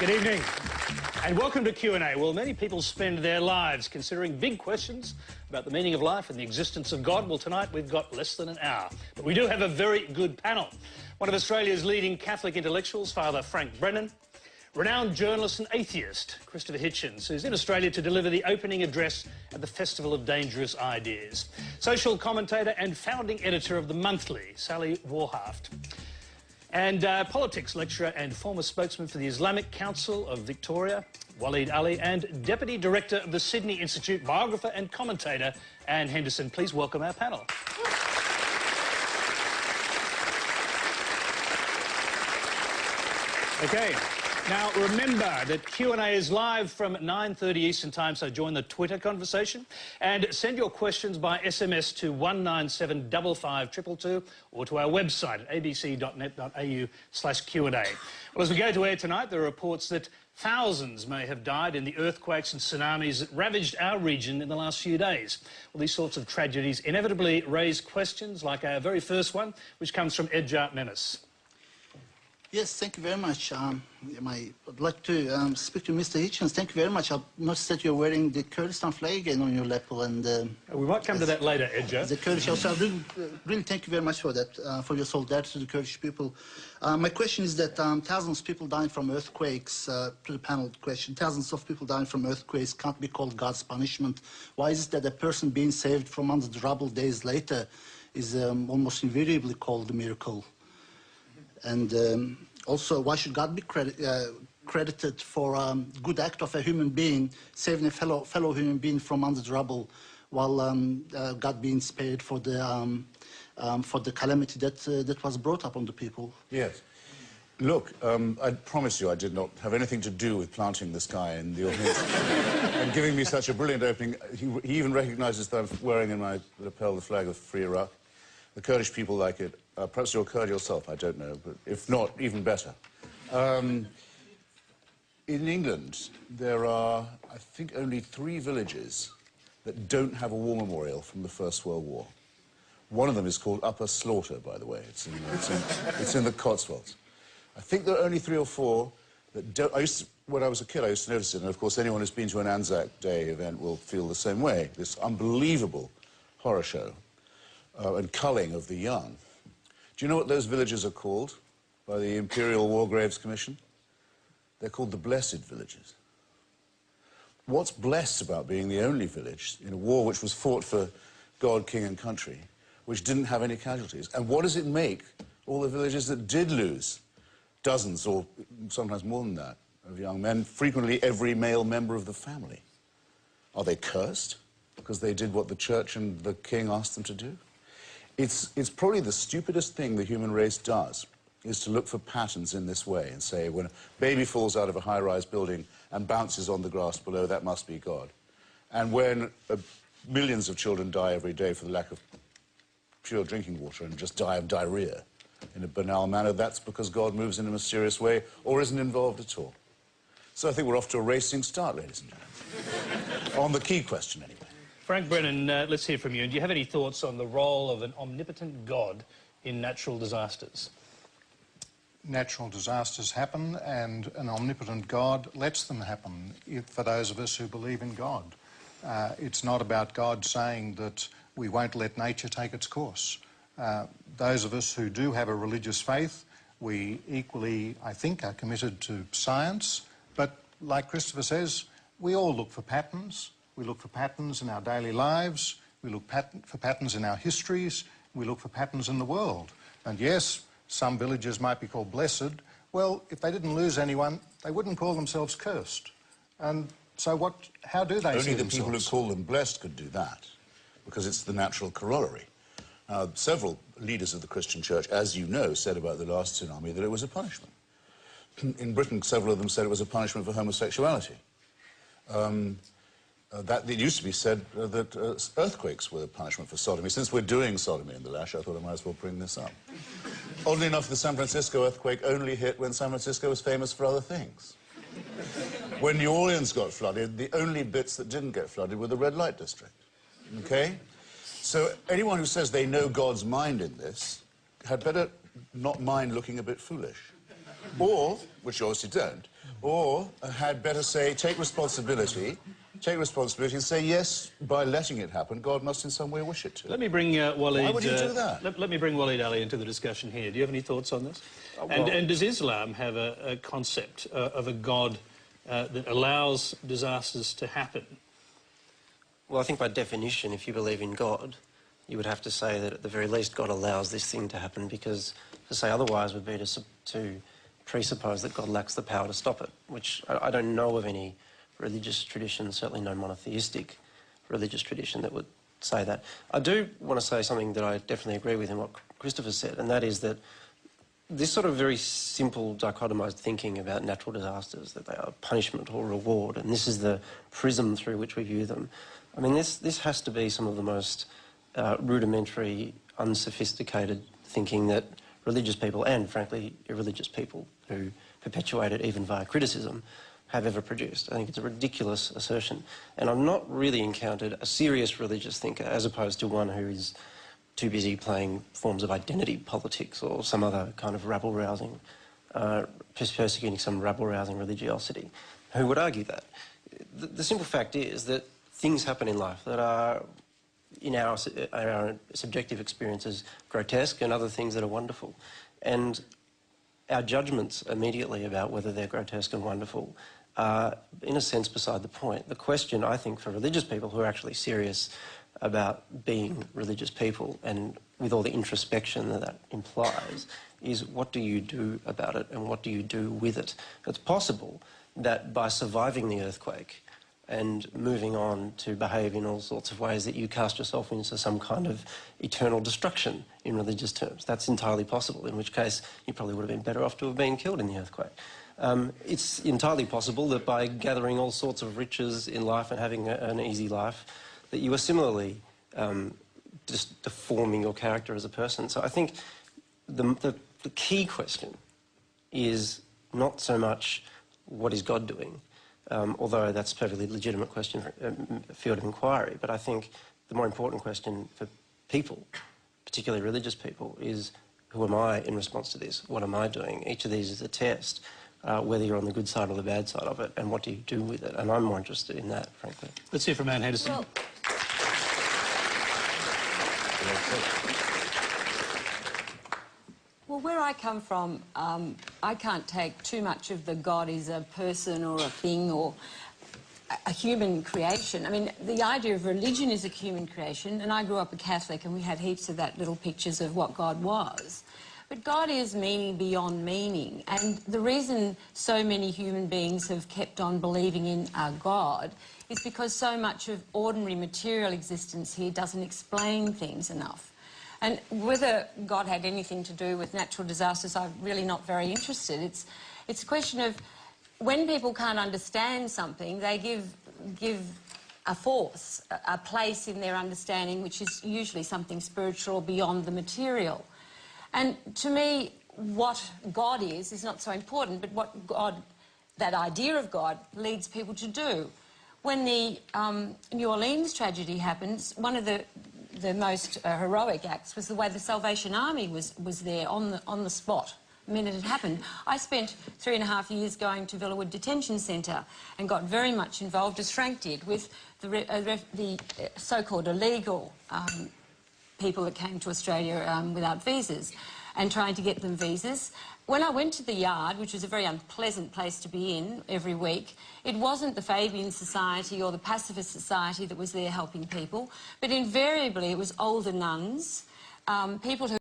Good evening and welcome to Q&A. Well, many people spend their lives considering big questions about the meaning of life and the existence of God. Well, tonight we've got less than an hour, but we do have a very good panel. One of Australia's leading Catholic intellectuals, Father Frank Brennan, renowned journalist and atheist, Christopher Hitchens, who's in Australia to deliver the opening address at the Festival of Dangerous Ideas, social commentator and founding editor of The Monthly, Sally Warhaft, and politics lecturer and former spokesman for the Islamic Council of Victoria, Waleed Ali, and Deputy Director of the Sydney Institute, biographer and commentator, Anne Henderson. Please welcome our panel. Okay. Now, remember that Q&A is live from 9:30 Eastern Time, so join the Twitter conversation and send your questions by SMS to 1975522 or to our website at abc.net.au/Q&A. Well, as we go to air tonight, there are reports that thousands may have died in the earthquakes and tsunamis that ravaged our region in the last few days. Well, these sorts of tragedies inevitably raise questions like our very first one, which comes from Edgar Menace. Yes, thank you very much. I'd like to speak to Mr. Hitchens. Thank you very much. I've noticed that you're wearing the Kurdistan flag again on your lapel. And we might come to that later, Edgar. The Kurdish also. Really thank you very much for that, for your solidarity to the Kurdish people. My question is that thousands of people dying from earthquakes, to the panel question, thousands of people dying from earthquakes can't be called God's punishment. Why is it that a person being saved from under the rubble days later is almost invariably called a miracle? And also, why should God be credited for a good act of a human being, saving a fellow human being from under the rubble, while God being spared for the calamity that was brought upon the people? Yes. Look, I promise you I did not have anything to do with planting this guy in the audience and giving me such a brilliant opening. He even recognises that I'm wearing in my lapel the flag of Free Iraq. The Kurdish people like it. Perhaps you're a Kurd yourself, I don't know, but if not, even better. In England, there are, I think, only 3 villages that don't have a war memorial from the First World War. One of them is called Upper Slaughter, by the way. It's in the Cotswolds. I think there are only 3 or 4 that don't... when I was a kid, I used to notice it, and of course anyone who's been to an Anzac Day event will feel the same way. This unbelievable horror show. And culling of the young. Do you know what those villages are called by the Imperial War Graves Commission? They're called the Blessed Villages. What's blessed about being the only village in a war which was fought for God, King and country, which didn't have any casualties? And what does it make all the villages that did lose dozens, or sometimes more than that, of young men, frequently every male member of the family? Are they cursed because they did what the church and the king asked them to do? It's probably the stupidest thing the human race does, is to look for patterns in this way and say, when a baby falls out of a high-rise building and bounces on the grass below, that must be God. And when millions of children die every day for the lack of pure drinking water and just die of diarrhea in a banal manner, that's because God moves in a mysterious way or isn't involved at all. So I think we're off to a racing start, ladies and gentlemen. On the key question, anyway. Frank Brennan, let's hear from you. And do you have any thoughts on the role of an omnipotent God in natural disasters? Natural disasters happen, and an omnipotent God lets them happen, for those of us who believe in God. It's not about God saying that we won't let nature take its course. Those of us who do have a religious faith, we equally, I think, are committed to science, but like Christopher says, we all look for patterns. We look for patterns in our daily lives, we look for patterns in our histories, we look for patterns in the world. And yes, some villages might be called blessed. Well, if they didn't lose anyone, they wouldn't call themselves cursed. And so how do they see themselves? Only the people who call them blessed could do that, because it's the natural corollary. Several leaders of the Christian church, as you know, said about the last tsunami that it was a punishment. In Britain, several of them said it was a punishment for homosexuality. It used to be said that earthquakes were a punishment for sodomy. Since we're doing sodomy in the Lash, I thought I might as well bring this up. Oddly enough, the San Francisco earthquake only hit when San Francisco was famous for other things. When New Orleans got flooded, the only bits that didn't get flooded were the red light district. Okay? So anyone who says they know God's mind in this had better not mind looking a bit foolish. Or, which you obviously don't, or had better say, take responsibility and say, yes, by letting it happen, God must in some way wish it to. Let me bring Waleed... Why would you do that? Let me bring Waleed Ali into the discussion here. Do you have any thoughts on this? Well, and does Islam have a concept of a God that allows disasters to happen? Well, I think by definition, if you believe in God, you would have to say that at the very least God allows this thing to happen, because to say otherwise would be to presuppose that God lacks the power to stop it, which I don't know of any religious tradition, certainly no monotheistic religious tradition that would say that. I do want to say something that I definitely agree with in what Christopher said, and that is that this sort of very simple dichotomised thinking about natural disasters, that they are punishment or reward, and this is the prism through which we view them. I mean, this has to be some of the most rudimentary, unsophisticated thinking that religious people, and frankly irreligious people who perpetuate it even via criticism, have ever produced. I think it's a ridiculous assertion. And I've not really encountered a serious religious thinker, as opposed to one who is too busy playing forms of identity politics or some other kind of rabble-rousing, persecuting some rabble-rousing religiosity, who would argue that. The simple fact is that things happen in life that are, in our subjective experiences, grotesque, and other things that are wonderful. And our judgments immediately about whether they're grotesque and wonderful are, in a sense, beside the point. The question, I think, for religious people who are actually serious about being religious people, and with all the introspection that that implies, is what do you do about it and what do you do with it? It's possible that by surviving the earthquake and moving on to behave in all sorts of ways that you cast yourself into some kind of eternal destruction in religious terms. That's entirely possible, in which case you probably would have been better off to have been killed in the earthquake. It's entirely possible that by gathering all sorts of riches in life and having an easy life, that you are similarly just deforming your character as a person. So I think the key question is not so much what is God doing, although that's a perfectly legitimate question, a field of inquiry, but I think the more important question for people, particularly religious people, is who am I in response to this? What am I doing? Each of these is a test, whether you're on the good side or the bad side of it, and what do you do with it? And I'm more interested in that, frankly. Let's hear from Anne Henderson. Well, where I come from, I can't take too much of the God is a person or a thing or a human creation. I mean, the idea of religion is a human creation, and I grew up a Catholic and we had heaps of that little pictures of what God was. But God is meaning beyond meaning, and the reason so many human beings have kept on believing in a God is because so much of ordinary material existence here doesn't explain things enough. And whether God had anything to do with natural disasters, I'm really not very interested. It's a question of when people can't understand something, they give a force, a place in their understanding, which is usually something spiritual beyond the material. And to me, what God is not so important, but what God, that idea of God, leads people to do. When the New Orleans tragedy happens, one of the most heroic acts was the way the Salvation Army was there on the spot the minute it happened. I spent 3.5 years going to Villawood Detention Centre and got very much involved, as Frank did, with the so-called illegal people that came to Australia without visas and trying to get them visas. When I went to the yard, which was a very unpleasant place to be in every week, it wasn't the Fabian Society or the Pacifist Society that was there helping people, but invariably it was older nuns, people who